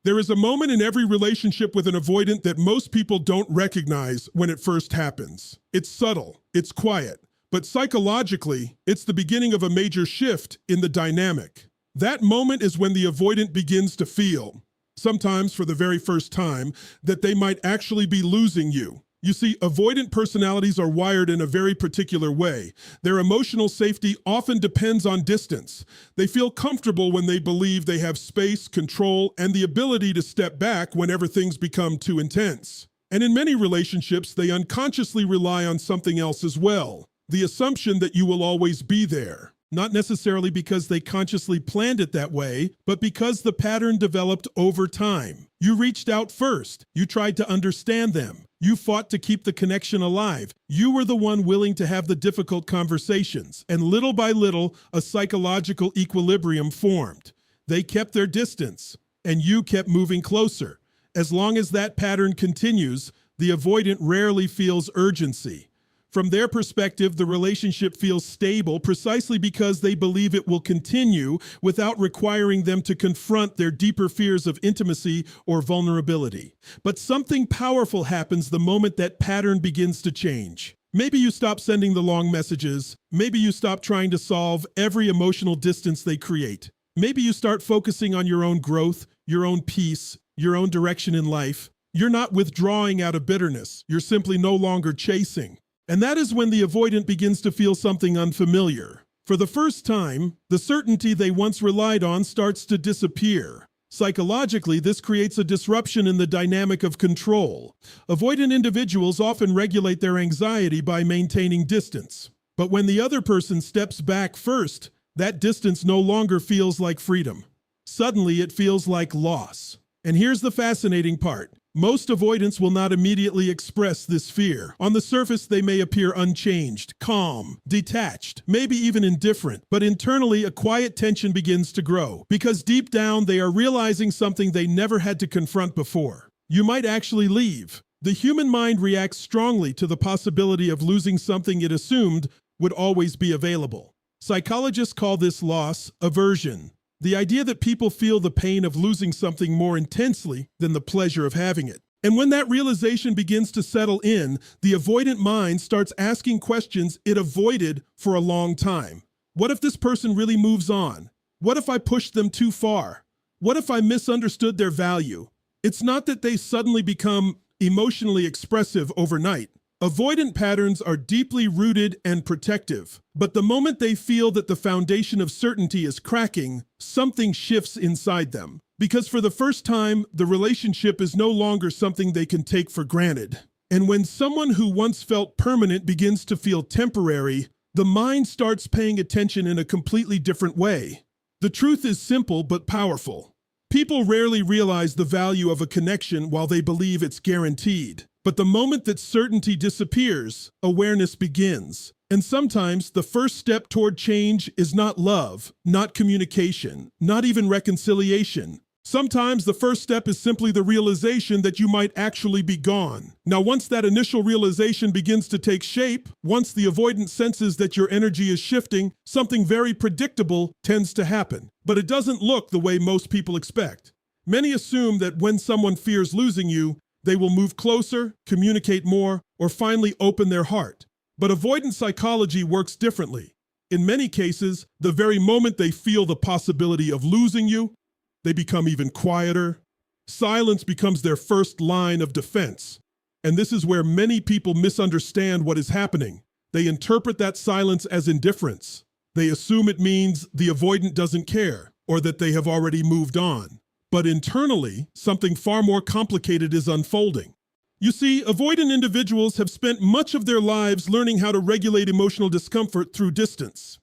There is a moment in every relationship with an avoidant that most people don't recognize when it first happens. It's subtle, it's quiet, but psychologically, it's the beginning of a major shift in the dynamic. That moment is when the avoidant begins to feel, sometimes for the very first time, that they might actually be losing you. You see, avoidant personalities are wired in a very particular way. Their emotional safety often depends on distance. They feel comfortable when they believe they have space, control, and the ability to step back whenever things become too intense. And in many relationships, they unconsciously rely on something else as well. The assumption that you will always be there. Not necessarily because they consciously planned it that way, but because the pattern developed over time. You reached out first. You tried to understand them. You fought to keep the connection alive. You were the one willing to have the difficult conversations. And little by little, a psychological equilibrium formed. They kept their distance, and you kept moving closer. As long as that pattern continues, the avoidant rarely feels urgency. From their perspective, the relationship feels stable precisely because they believe it will continue without requiring them to confront their deeper fears of intimacy or vulnerability. But something powerful happens the moment that pattern begins to change. Maybe you stop sending the long messages. Maybe you stop trying to solve every emotional distance they create. Maybe you start focusing on your own growth, your own peace, your own direction in life. You're not withdrawing out of bitterness. You're simply no longer chasing. And that is when the avoidant begins to feel something unfamiliar. For the first time, the certainty they once relied on starts to disappear. Psychologically, this creates a disruption in the dynamic of control. Avoidant individuals often regulate their anxiety by maintaining distance. But when the other person steps back first, that distance no longer feels like freedom. Suddenly, it feels like loss. And here's the fascinating part. Most avoidants will not immediately express this fear. On the surface, they may appear unchanged, calm, detached, maybe even indifferent. But internally, a quiet tension begins to grow because deep down, they are realizing something they never had to confront before. You might actually leave. The human mind reacts strongly to the possibility of losing something it assumed would always be available. Psychologists call this loss aversion. The idea that people feel the pain of losing something more intensely than the pleasure of having it. And when that realization begins to settle in, the avoidant mind starts asking questions it avoided for a long time. What if this person really moves on? What if I pushed them too far? What if I misunderstood their value? It's not that they suddenly become emotionally expressive overnight. Avoidant patterns are deeply rooted and protective, but the moment they feel that the foundation of certainty is cracking, something shifts inside them. Because for the first time, the relationship is no longer something they can take for granted. And when someone who once felt permanent begins to feel temporary, the mind starts paying attention in a completely different way. The truth is simple but powerful. People rarely realize the value of a connection while they believe it's guaranteed. But the moment that certainty disappears, awareness begins. And sometimes the first step toward change is not love, not communication, not even reconciliation. Sometimes the first step is simply the realization that you might actually be gone. Now, once that initial realization begins to take shape, once the avoidant senses that your energy is shifting, something very predictable tends to happen. But it doesn't look the way most people expect. Many assume that when someone fears losing you, they will move closer, communicate more, or finally open their heart. But avoidant psychology works differently. In many cases, the very moment they feel the possibility of losing you, they become even quieter. Silence becomes their first line of defense. And this is where many people misunderstand what is happening. They interpret that silence as indifference. They assume it means the avoidant doesn't care, or that they have already moved on. But internally, something far more complicated is unfolding. You see, avoidant individuals have spent much of their lives learning how to regulate emotional discomfort through distance.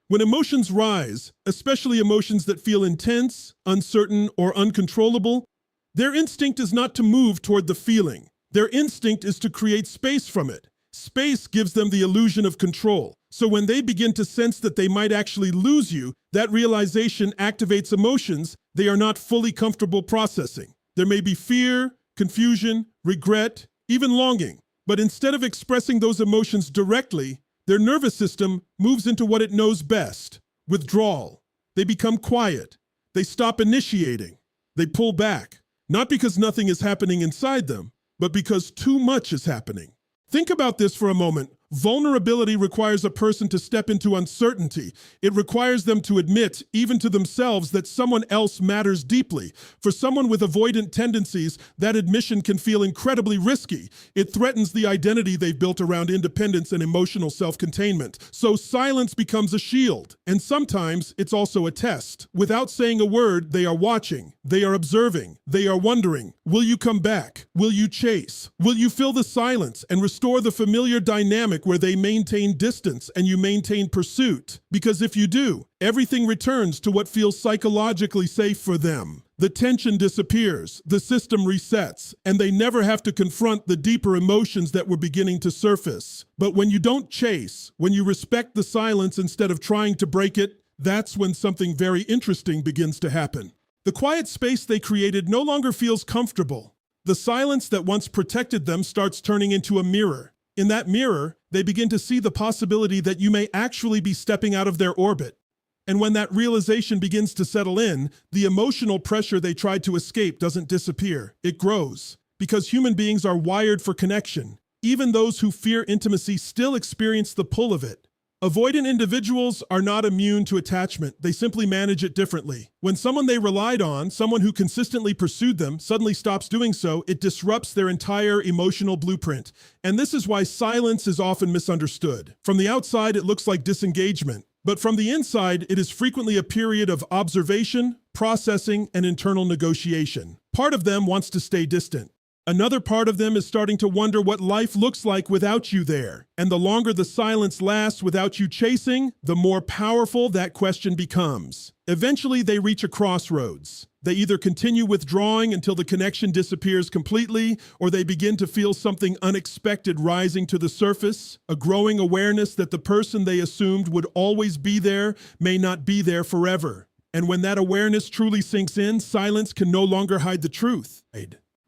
When emotions rise, especially emotions that feel intense, uncertain, or uncontrollable, their instinct is not to move toward the feeling. Their instinct is to create space from it. Space gives them the illusion of control. So when they begin to sense that they might actually lose you, that realization activates emotions they are not fully comfortable processing. There may be fear, confusion, regret, even longing. But instead of expressing those emotions directly, their nervous system moves into what it knows best, withdrawal. They become quiet. They stop initiating. They pull back. Not because nothing is happening inside them, but because too much is happening. Think about this for a moment. Vulnerability requires a person to step into uncertainty. It requires them to admit, even to themselves, that someone else matters deeply. For someone with avoidant tendencies, that admission can feel incredibly risky. It threatens the identity they've built around independence and emotional self-containment. So silence becomes a shield. And sometimes it's also a test. Without saying a word, they are watching. They are observing. They are wondering, will you come back? Will you chase? Will you fill the silence and restore the familiar dynamic where they maintain distance and you maintain pursuit? Because if you do, everything returns to what feels psychologically safe for them. The tension disappears, the system resets, and they never have to confront the deeper emotions that were beginning to surface. But when you don't chase, when you respect the silence instead of trying to break it, that's when something very interesting begins to happen. The quiet space they created no longer feels comfortable. The silence that once protected them starts turning into a mirror. In that mirror, they begin to see the possibility that you may actually be stepping out of their orbit. And when that realization begins to settle in, the emotional pressure they tried to escape doesn't disappear. It grows. Because human beings are wired for connection. Even those who fear intimacy still experience the pull of it. Avoidant individuals are not immune to attachment. They simply manage it differently. When someone they relied on, someone who consistently pursued them, suddenly stops doing so, it disrupts their entire emotional blueprint. And this is why silence is often misunderstood. From the outside, it looks like disengagement. But from the inside, it is frequently a period of observation, processing, and internal negotiation. Part of them wants to stay distant. Another part of them is starting to wonder what life looks like without you there. And the longer the silence lasts without you chasing, the more powerful that question becomes. Eventually, they reach a crossroads. They either continue withdrawing until the connection disappears completely, or they begin to feel something unexpected rising to the surface, a growing awareness that the person they assumed would always be there may not be there forever. And when that awareness truly sinks in, silence can no longer hide the truth.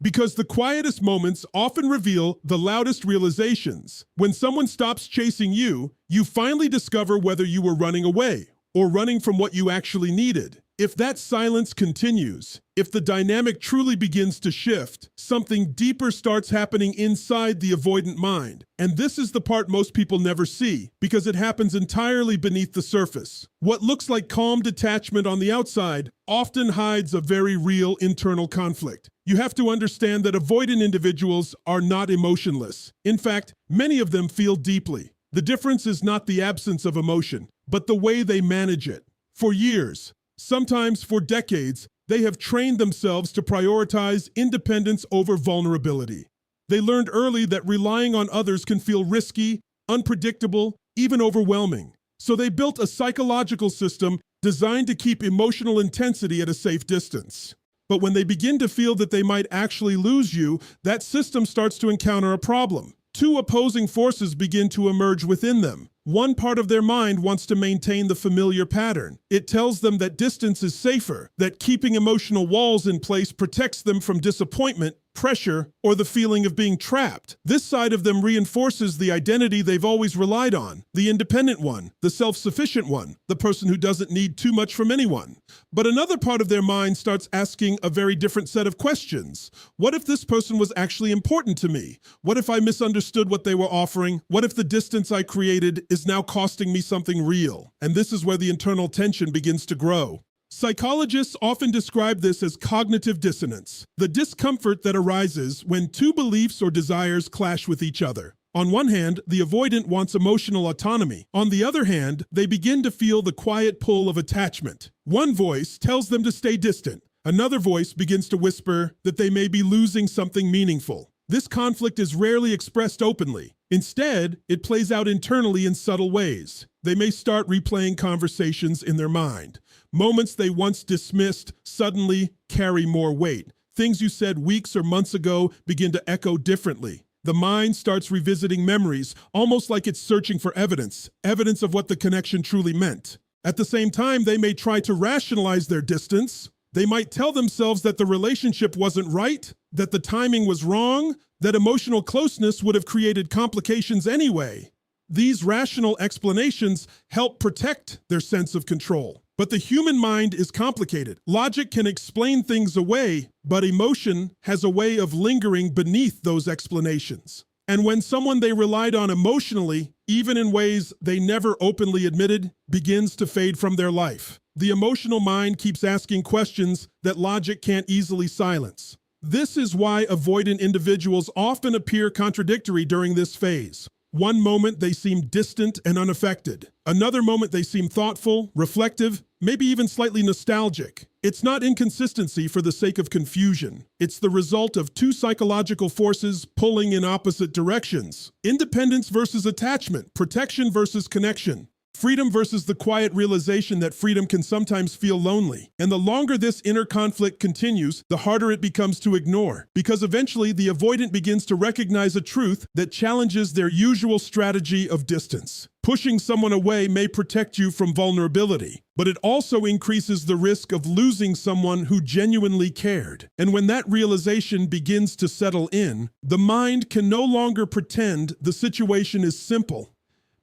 Because the quietest moments often reveal the loudest realizations. When someone stops chasing you, you finally discover whether you were running away or running from what you actually needed. If that silence continues, if the dynamic truly begins to shift, something deeper starts happening inside the avoidant mind. And this is the part most people never see, because it happens entirely beneath the surface. What looks like calm detachment on the outside often hides a very real internal conflict. You have to understand that avoidant individuals are not emotionless. In fact, many of them feel deeply. The difference is not the absence of emotion, but the way they manage it. For years, sometimes for decades, they have trained themselves to prioritize independence over vulnerability. They learned early that relying on others can feel risky, unpredictable, even overwhelming. So they built a psychological system designed to keep emotional intensity at a safe distance. But when they begin to feel that they might actually lose you, that system starts to encounter a problem. Two opposing forces begin to emerge within them. One part of their mind wants to maintain the familiar pattern. It tells them that distance is safer, that keeping emotional walls in place protects them from disappointment, pressure, or the feeling of being trapped. This side of them reinforces the identity they've always relied on, the independent one, the self-sufficient one, the person who doesn't need too much from anyone. But another part of their mind starts asking a very different set of questions. What if this person was actually important to me? What if I misunderstood what they were offering? What if the distance I created is now costing me something real? And this is where the internal tension begins to grow. Psychologists often describe this as cognitive dissonance, the discomfort that arises when two beliefs or desires clash with each other. On one hand, the avoidant wants emotional autonomy. On the other hand, they begin to feel the quiet pull of attachment. One voice tells them to stay distant. Another voice begins to whisper that they may be losing something meaningful. This conflict is rarely expressed openly. Instead, it plays out internally in subtle ways. They may start replaying conversations in their mind. Moments they once dismissed suddenly carry more weight. Things you said weeks or months ago begin to echo differently. The mind starts revisiting memories, almost like it's searching for evidence of what the connection truly meant. At the same time, they may try to rationalize their distance. They might tell themselves that the relationship wasn't right, that the timing was wrong, that emotional closeness would have created complications anyway. These rational explanations help protect their sense of control. But the human mind is complicated. Logic can explain things away, but emotion has a way of lingering beneath those explanations. And when someone they relied on emotionally, even in ways they never openly admitted, begins to fade from their life, the emotional mind keeps asking questions that logic can't easily silence. This is why avoidant individuals often appear contradictory during this phase. One moment they seem distant and unaffected. Another moment they seem thoughtful, reflective, maybe even slightly nostalgic. It's not inconsistency for the sake of confusion. It's the result of two psychological forces pulling in opposite directions. Independence versus attachment, protection versus connection. Freedom versus the quiet realization that freedom can sometimes feel lonely. And the longer this inner conflict continues, the harder it becomes to ignore. Because eventually the avoidant begins to recognize a truth that challenges their usual strategy of distance. Pushing someone away may protect you from vulnerability, but it also increases the risk of losing someone who genuinely cared. And when that realization begins to settle in, the mind can no longer pretend the situation is simple.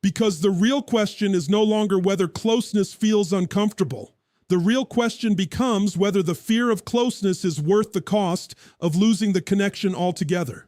Because the real question is no longer whether closeness feels uncomfortable. The real question becomes whether the fear of closeness is worth the cost of losing the connection altogether.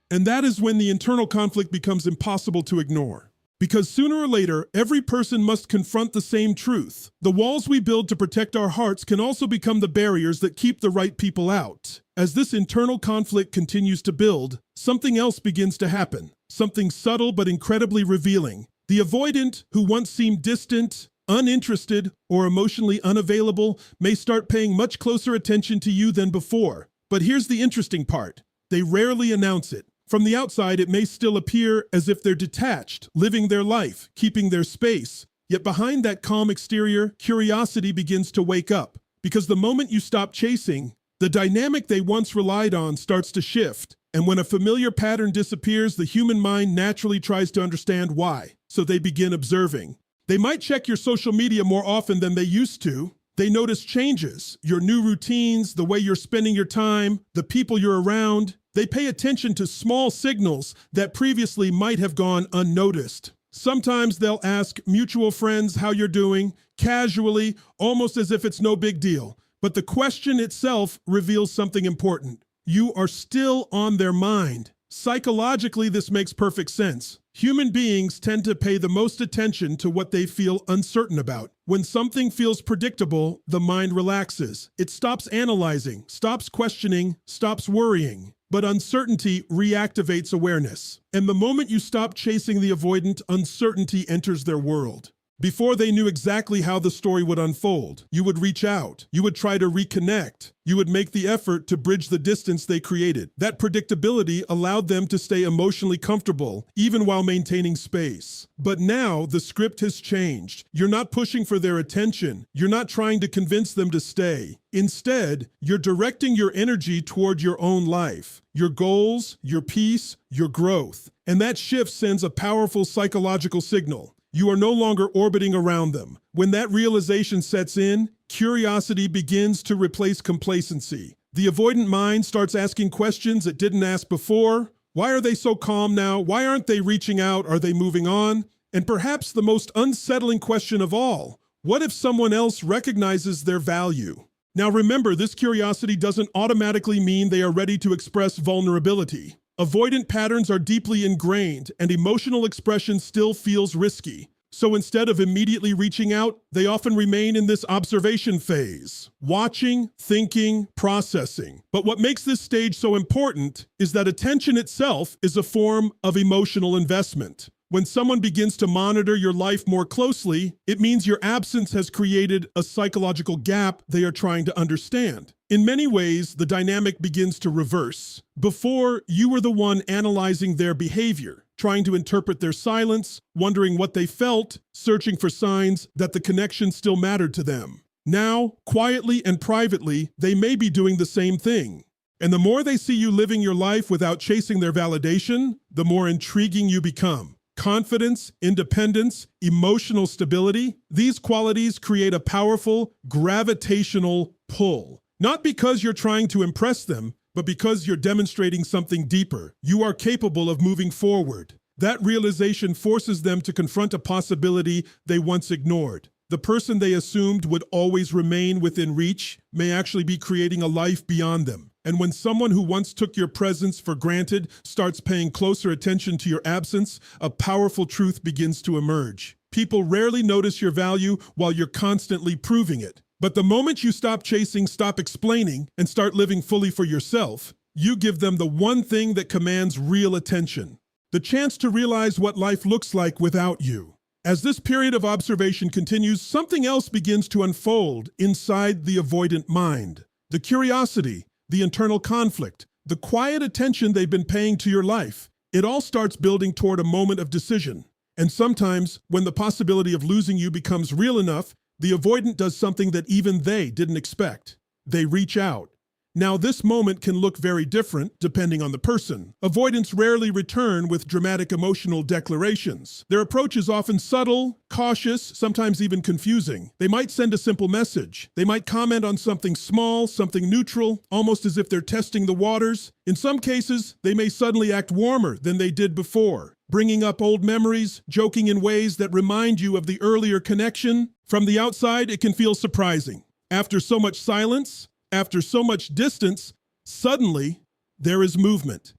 And that is when the internal conflict becomes impossible to ignore. Because sooner or later, every person must confront the same truth. The walls we build to protect our hearts can also become the barriers that keep the right people out. As this internal conflict continues to build, something else begins to happen. Something subtle but incredibly revealing. The avoidant, who once seemed distant, uninterested, or emotionally unavailable, may start paying much closer attention to you than before. But here's the interesting part. They rarely announce it. From the outside, it may still appear as if they're detached, living their life, keeping their space. Yet behind that calm exterior, curiosity begins to wake up. Because the moment you stop chasing, the dynamic they once relied on starts to shift. And when a familiar pattern disappears, the human mind naturally tries to understand why. So they begin observing. They might check your social media more often than they used to. They notice changes, your new routines, the way you're spending your time, the people you're around. They pay attention to small signals that previously might have gone unnoticed. Sometimes they'll ask mutual friends how you're doing, casually, almost as if it's no big deal. But the question itself reveals something important. You are still on their mind. Psychologically, this makes perfect sense. Human beings tend to pay the most attention to what they feel uncertain about. When something feels predictable, the mind relaxes. It stops analyzing, stops questioning, stops worrying. But uncertainty reactivates awareness. And the moment you stop chasing the avoidant, uncertainty enters their world. Before they knew exactly how the story would unfold, you would reach out, you would try to reconnect, you would make the effort to bridge the distance they created. That predictability allowed them to stay emotionally comfortable, even while maintaining space. But now the script has changed. You're not pushing for their attention. You're not trying to convince them to stay. Instead, you're directing your energy toward your own life, your goals, your peace, your growth. And that shift sends a powerful psychological signal. You are no longer orbiting around them. When that realization sets in, curiosity begins to replace complacency. The avoidant mind starts asking questions it didn't ask before. Why are they so calm now? Why aren't they reaching out? Are they moving on? And perhaps the most unsettling question of all, what if someone else recognizes their value? Now remember, this curiosity doesn't automatically mean they are ready to express vulnerability. Avoidant patterns are deeply ingrained, and emotional expression still feels risky. So instead of immediately reaching out, they often remain in this observation phase, watching, thinking, processing. But what makes this stage so important is that attention itself is a form of emotional investment. When someone begins to monitor your life more closely, it means your absence has created a psychological gap they are trying to understand. In many ways, the dynamic begins to reverse. Before, you were the one analyzing their behavior, trying to interpret their silence, wondering what they felt, searching for signs that the connection still mattered to them. Now, quietly and privately, they may be doing the same thing. And the more they see you living your life without chasing their validation, the more intriguing you become. Confidence, independence, emotional stability, these qualities create a powerful gravitational pull. Not because you're trying to impress them, but because you're demonstrating something deeper. You are capable of moving forward. That realization forces them to confront a possibility they once ignored. The person they assumed would always remain within reach may actually be creating a life beyond them. And when someone who once took your presence for granted starts paying closer attention to your absence, a powerful truth begins to emerge. People rarely notice your value while you're constantly proving it. But the moment you stop chasing, stop explaining, and start living fully for yourself, you give them the one thing that commands real attention: the chance to realize what life looks like without you. As this period of observation continues, something else begins to unfold inside the avoidant mind. The curiosity, the internal conflict, the quiet attention they've been paying to your life. It all starts building toward a moment of decision. And sometimes, when the possibility of losing you becomes real enough, the avoidant does something that even they didn't expect. They reach out. Now, this moment can look very different depending on the person. Avoidants rarely return with dramatic emotional declarations. Their approach is often subtle, cautious, sometimes even confusing. They might send a simple message. They might comment on something small, something neutral, almost as if they're testing the waters. In some cases, they may suddenly act warmer than they did before, bringing up old memories, joking in ways that remind you of the earlier connection. From the outside, it can feel surprising. After so much silence, after so much distance, suddenly there is movement.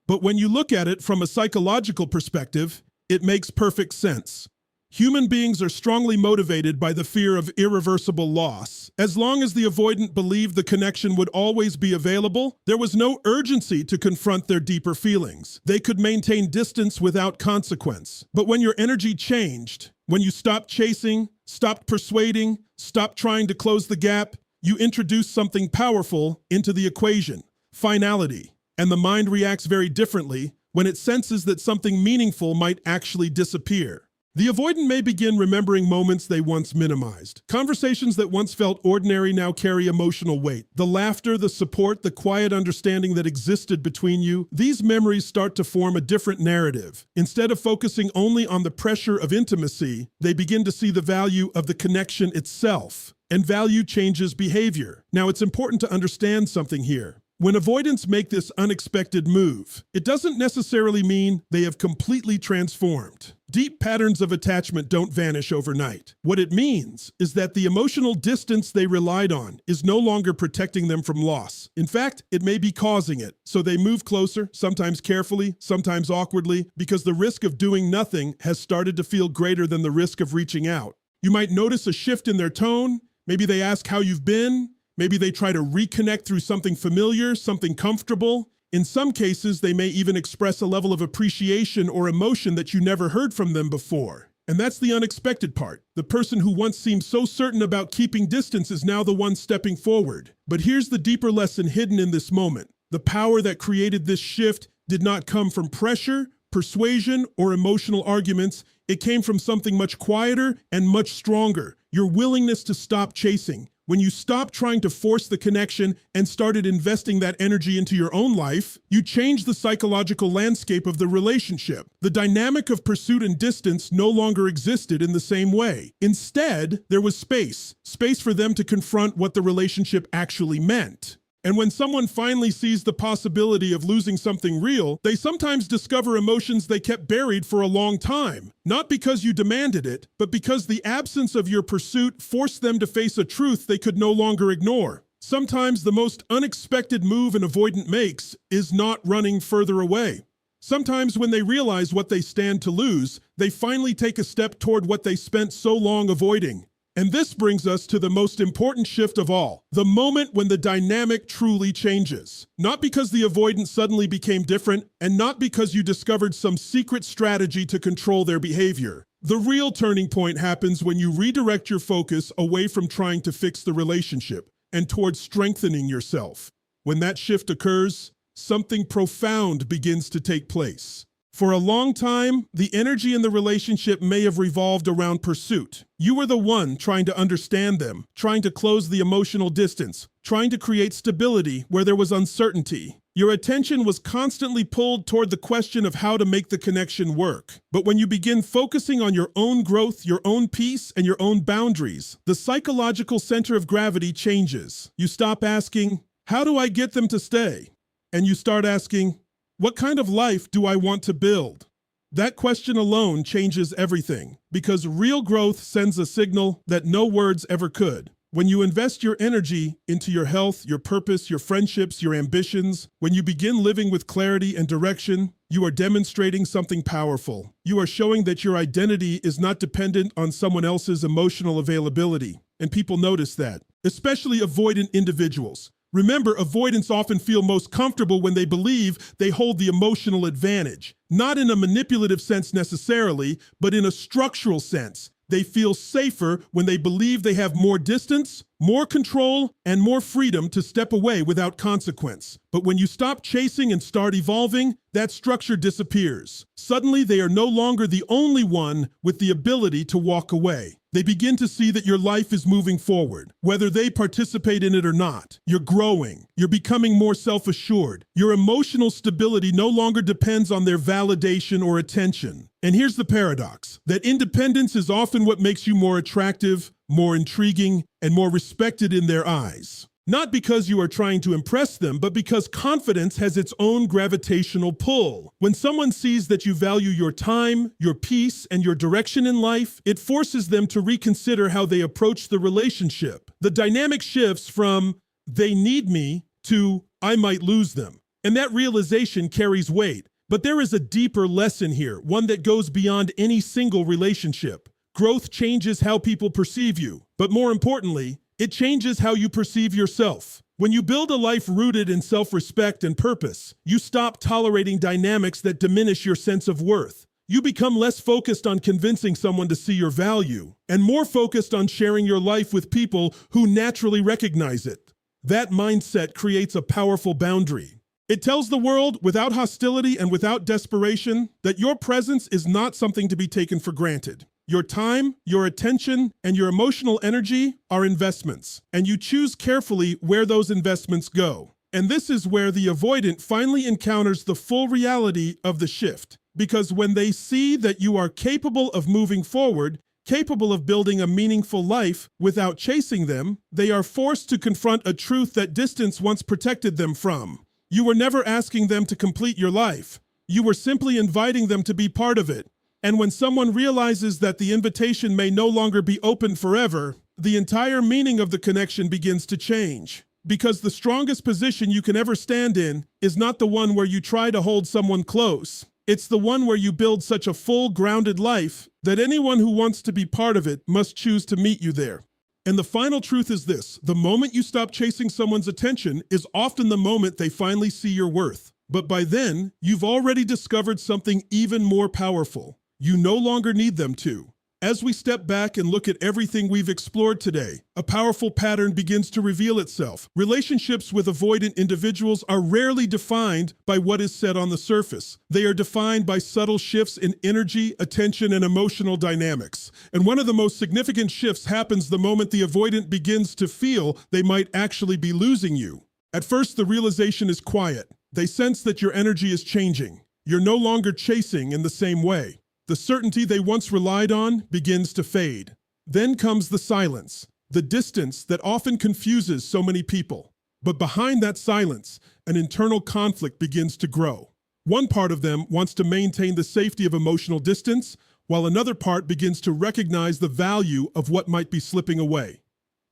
But when you look at it from a psychological perspective, it makes perfect sense. Human beings are strongly motivated by the fear of irreversible loss. As long as the avoidant believed the connection would always be available, there was no urgency to confront their deeper feelings. They could maintain distance without consequence. But when your energy changed, when you stopped chasing, stopped persuading, stopped trying to close the gap, you introduce something powerful into the equation: finality. And the mind reacts very differently when it senses that something meaningful might actually disappear. The avoidant may begin remembering moments they once minimized. Conversations that once felt ordinary now carry emotional weight. The laughter, the support, the quiet understanding that existed between you, these memories start to form a different narrative. Instead of focusing only on the pressure of intimacy, they begin to see the value of the connection itself. And value changes behavior. Now, it's important to understand something here. When avoidants make this unexpected move, it doesn't necessarily mean they have completely transformed. Deep patterns of attachment don't vanish overnight. What it means is that the emotional distance they relied on is no longer protecting them from loss. In fact, it may be causing it. So they move closer, sometimes carefully, sometimes awkwardly, because the risk of doing nothing has started to feel greater than the risk of reaching out. You might notice a shift in their tone. Maybe they ask how you've been. Maybe they try to reconnect through something familiar, something comfortable. In some cases, they may even express a level of appreciation or emotion that you never heard from them before. And that's the unexpected part. The person who once seemed so certain about keeping distance is now the one stepping forward. But here's the deeper lesson hidden in this moment. The power that created this shift did not come from pressure, persuasion, or emotional arguments. It came from something much quieter and much stronger: your willingness to stop chasing. When you stopped trying to force the connection and started investing that energy into your own life, you changed the psychological landscape of the relationship. The dynamic of pursuit and distance no longer existed in the same way. Instead, there was space for them to confront what the relationship actually meant. And when someone finally sees the possibility of losing something real, they sometimes discover emotions they kept buried for a long time. Not because you demanded it, but because the absence of your pursuit forced them to face a truth they could no longer ignore. Sometimes the most unexpected move an avoidant makes is not running further away. Sometimes when they realize what they stand to lose, they finally take a step toward what they spent so long avoiding. And this brings us to the most important shift of all, the moment when the dynamic truly changes. Not because the avoidant suddenly became different, and not because you discovered some secret strategy to control their behavior. The real turning point happens when you redirect your focus away from trying to fix the relationship and towards strengthening yourself. When that shift occurs, something profound begins to take place. For a long time, the energy in the relationship may have revolved around pursuit. You were the one trying to understand them, trying to close the emotional distance, trying to create stability where there was uncertainty. Your attention was constantly pulled toward the question of how to make the connection work. But when you begin focusing on your own growth, your own peace, and your own boundaries, the psychological center of gravity changes. You stop asking, "How do I get them to stay?" And you start asking, "What kind of life do I want to build?" That question alone changes everything, because real growth sends a signal that no words ever could. When you invest your energy into your health, your purpose, your friendships, your ambitions, when you begin living with clarity and direction, you are demonstrating something powerful. You are showing that your identity is not dependent on someone else's emotional availability. And people notice that, especially avoidant individuals. Remember, avoidants often feel most comfortable when they believe they hold the emotional advantage. Not in a manipulative sense necessarily, but in a structural sense. They feel safer when they believe they have more distance, more control, and more freedom to step away without consequence. But when you stop chasing and start evolving, that structure disappears. Suddenly, they are no longer the only one with the ability to walk away. They begin to see that your life is moving forward, whether they participate in it or not. You're growing. You're becoming more self-assured. Your emotional stability no longer depends on their validation or attention. And here's the paradox, that independence is often what makes you more attractive, more intriguing, and more respected in their eyes. Not because you are trying to impress them, but because confidence has its own gravitational pull. When someone sees that you value your time, your peace, and your direction in life, it forces them to reconsider how they approach the relationship. The dynamic shifts from, they need me, to, I might lose them. And that realization carries weight. But there is a deeper lesson here, one that goes beyond any single relationship. Growth changes how people perceive you, but more importantly, it changes how you perceive yourself. When you build a life rooted in self-respect and purpose, you stop tolerating dynamics that diminish your sense of worth. You become less focused on convincing someone to see your value, and more focused on sharing your life with people who naturally recognize it. That mindset creates a powerful boundary. It tells the world, without hostility and without desperation, that your presence is not something to be taken for granted. Your time, your attention, and your emotional energy are investments, and you choose carefully where those investments go. And this is where the avoidant finally encounters the full reality of the shift. Because when they see that you are capable of moving forward, capable of building a meaningful life without chasing them, they are forced to confront a truth that distance once protected them from. You were never asking them to complete your life. You were simply inviting them to be part of it. And when someone realizes that the invitation may no longer be open forever, the entire meaning of the connection begins to change. Because the strongest position you can ever stand in is not the one where you try to hold someone close. It's the one where you build such a full, grounded life that anyone who wants to be part of it must choose to meet you there. And the final truth is this: the moment you stop chasing someone's attention is often the moment they finally see your worth. But by then, you've already discovered something even more powerful. You no longer need them to. As we step back and look at everything we've explored today, a powerful pattern begins to reveal itself. Relationships with avoidant individuals are rarely defined by what is said on the surface. They are defined by subtle shifts in energy, attention, and emotional dynamics. And one of the most significant shifts happens the moment the avoidant begins to feel they might actually be losing you. At first, the realization is quiet. They sense that your energy is changing. You're no longer chasing in the same way. The certainty they once relied on begins to fade. Then comes the silence, the distance that often confuses so many people. But behind that silence, an internal conflict begins to grow. One part of them wants to maintain the safety of emotional distance, while another part begins to recognize the value of what might be slipping away.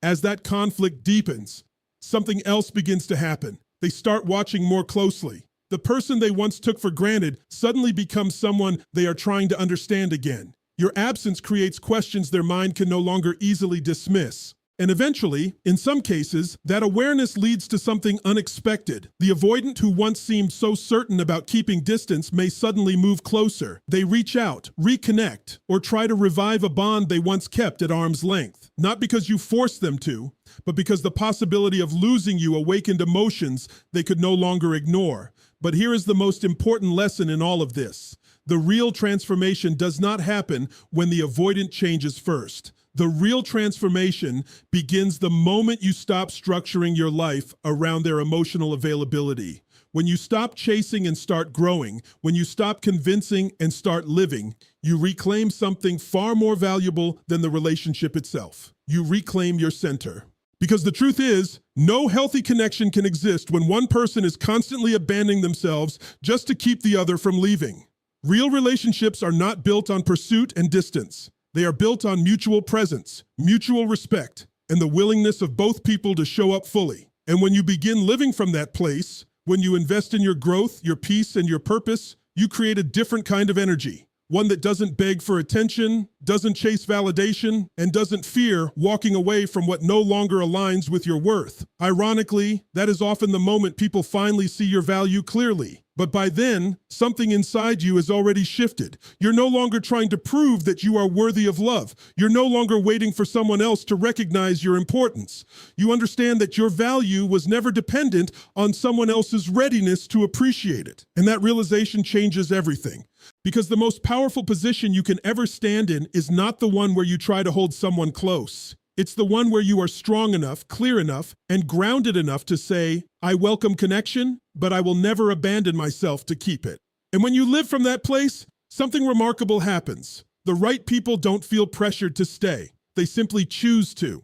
As that conflict deepens, something else begins to happen. They start watching more closely. The person they once took for granted suddenly becomes someone they are trying to understand again. Your absence creates questions their mind can no longer easily dismiss. And eventually, in some cases, that awareness leads to something unexpected. The avoidant who once seemed so certain about keeping distance may suddenly move closer. They reach out, reconnect, or try to revive a bond they once kept at arm's length. Not because you forced them to, but because the possibility of losing you awakened emotions they could no longer ignore. But here is the most important lesson in all of this. The real transformation does not happen when the avoidant changes first. The real transformation begins the moment you stop structuring your life around their emotional availability. When you stop chasing and start growing, when you stop convincing and start living, you reclaim something far more valuable than the relationship itself. You reclaim your center. Because the truth is, no healthy connection can exist when one person is constantly abandoning themselves just to keep the other from leaving. Real relationships are not built on pursuit and distance. They are built on mutual presence, mutual respect, and the willingness of both people to show up fully. And when you begin living from that place, when you invest in your growth, your peace, and your purpose, you create a different kind of energy. One that doesn't beg for attention, doesn't chase validation, and doesn't fear walking away from what no longer aligns with your worth. Ironically, that is often the moment people finally see your value clearly. But by then, something inside you has already shifted. You're no longer trying to prove that you are worthy of love. You're no longer waiting for someone else to recognize your importance. You understand that your value was never dependent on someone else's readiness to appreciate it. And that realization changes everything. Because the most powerful position you can ever stand in is not the one where you try to hold someone close. It's the one where you are strong enough, clear enough, and grounded enough to say, I welcome connection, but I will never abandon myself to keep it. And when you live from that place, something remarkable happens. The right people don't feel pressured to stay. They simply choose to.